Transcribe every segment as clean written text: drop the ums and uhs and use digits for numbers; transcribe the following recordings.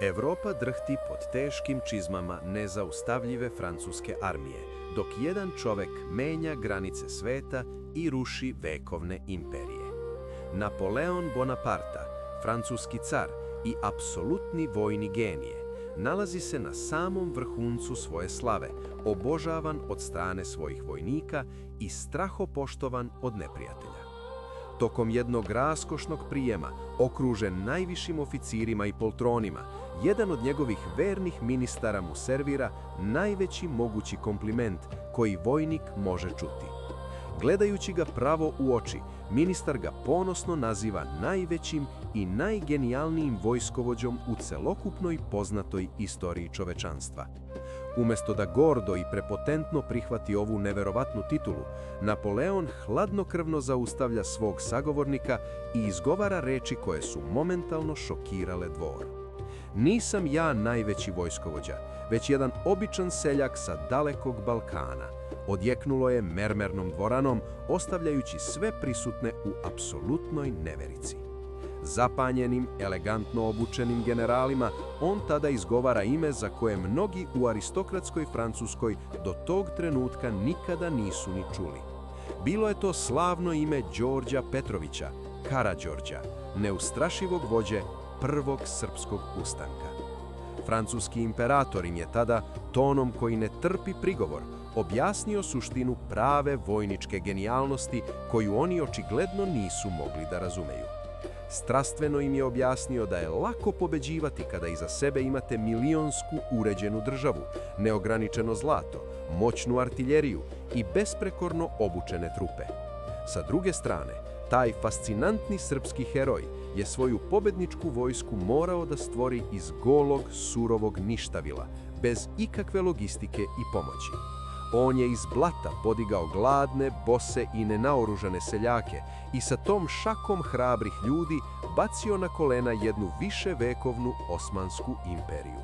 Evropa drhti pod teškim čizmama nezaustavljive francuske armije, dok jedan čovek menja granice sveta i ruši vekovne imperije. Napoleon Bonaparte, francuski car i apsolutni vojni genije, nalazi se na samom vrhuncu svoje slave, obožavan od strane svojih vojnika i strahopoštovan od neprijatelja. Tokom jednog raskošnog prijema, okružen najvišim oficirima i poltronima, jedan od njegovih vernih ministara mu servira najveći mogući kompliment koji vojnik može čuti. Gledajući ga pravo u oči, ministar ga ponosno naziva najvećim i najgenijalnijim vojskovođom u celokupnoj poznatoj istoriji čovečanstva. Umjesto da gordo i prepotentno prihvati ovu neverovatnu titulu, Napoleon hladnokrvno zaustavlja svog sagovornika i izgovara reči koje su momentalno šokirale dvor. Nisam ja najveći vojskovođa, već jedan običan seljak sa dalekog Balkana, odjeknulo je mermernom dvoranom, ostavljajući sve prisutne u apsolutnoj neverici. Zapanjenim, elegantno obučenim generalima, on tada izgovara ime za koje mnogi u aristokratskoj Francuskoj do tog trenutka nikada nisu ni čuli. Bilo je to slavno ime Đorđa Petrovića, Karađorđa, neustrašivog vođe prvog srpskog ustanka. Francuski imperator im je tada, tonom koji ne trpi prigovor, objasnio suštinu prave vojničke genijalnosti koju oni očigledno nisu mogli da razumeju. Strastveno im je objasnio da je lako pobeđivati kada iza sebe imate milionsku uređenu državu, neograničeno zlato, moćnu artiljeriju i besprekorno obučene trupe. Sa druge strane, taj fascinantni srpski heroj je svoju pobedničku vojsku morao da stvori iz golog, surovog ništavila, bez ikakve logistike i pomoći. On je iz blata podigao gladne, bose i nenaoružane seljake i sa tom šakom hrabrih ljudi bacio na kolena jednu viševekovnu Osmansku imperiju.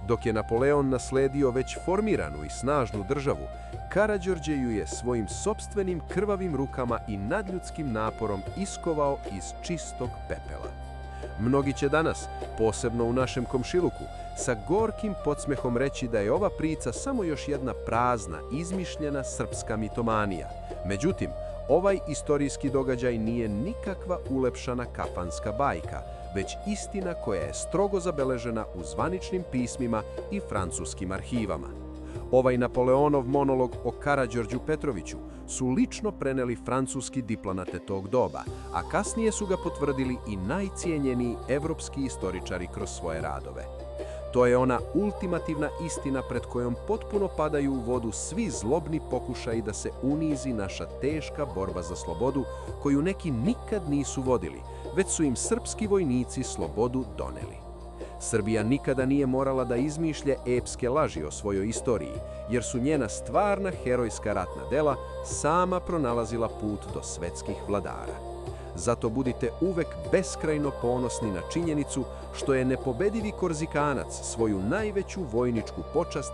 Dok je Napoleon nasledio već formiranu i snažnu državu, Karađorđe ju je svojim sopstvenim krvavim rukama i nadljudskim naporom iskovao iz čistog pepela. Mnogi će danas, posebno u našem komšiluku, sa gorkim podsmehom reći da je ova priča samo još jedna prazna, izmišljena srpska mitomanija. Međutim, ovaj istorijski događaj nije nikakva ulepšana kafanska bajka, već istina koja je strogo zabeležena u zvaničnim pismima i francuskim arhivama. Ovaj Napoleonov monolog o Karađorđu Petroviću su lično preneli francuski diplomate tog doba, a kasnije su ga potvrdili i najcijenjeniji evropski istoričari kroz svoje radove. To je ona ultimativna istina pred kojom potpuno padaju u vodu svi zlobni pokušaji da se unizi naša teška borba za slobodu, koju neki nikad nisu vodili, već su im srpski vojnici slobodu doneli. Srbija nikada nije morala da izmišlje epske laži o svojoj istoriji, jer su njena stvarna herojska ratna dela sama pronalazila put do svetskih vladara. Zato budite uvek beskrajno ponosni na činjenicu što je nepobedivi Korzikanac svoju najveću vojničku počast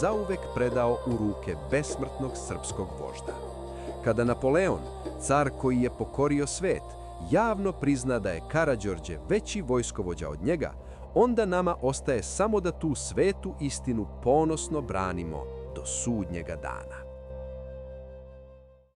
zauvek predao u ruke besmrtnog srpskog vožda. Kada Napoleon, car koji je pokorio svet, javno prizna da je Karađorđe veći vojskovođa od njega, onda nama ostaje samo da tu svetu istinu ponosno branimo do sudnjega dana.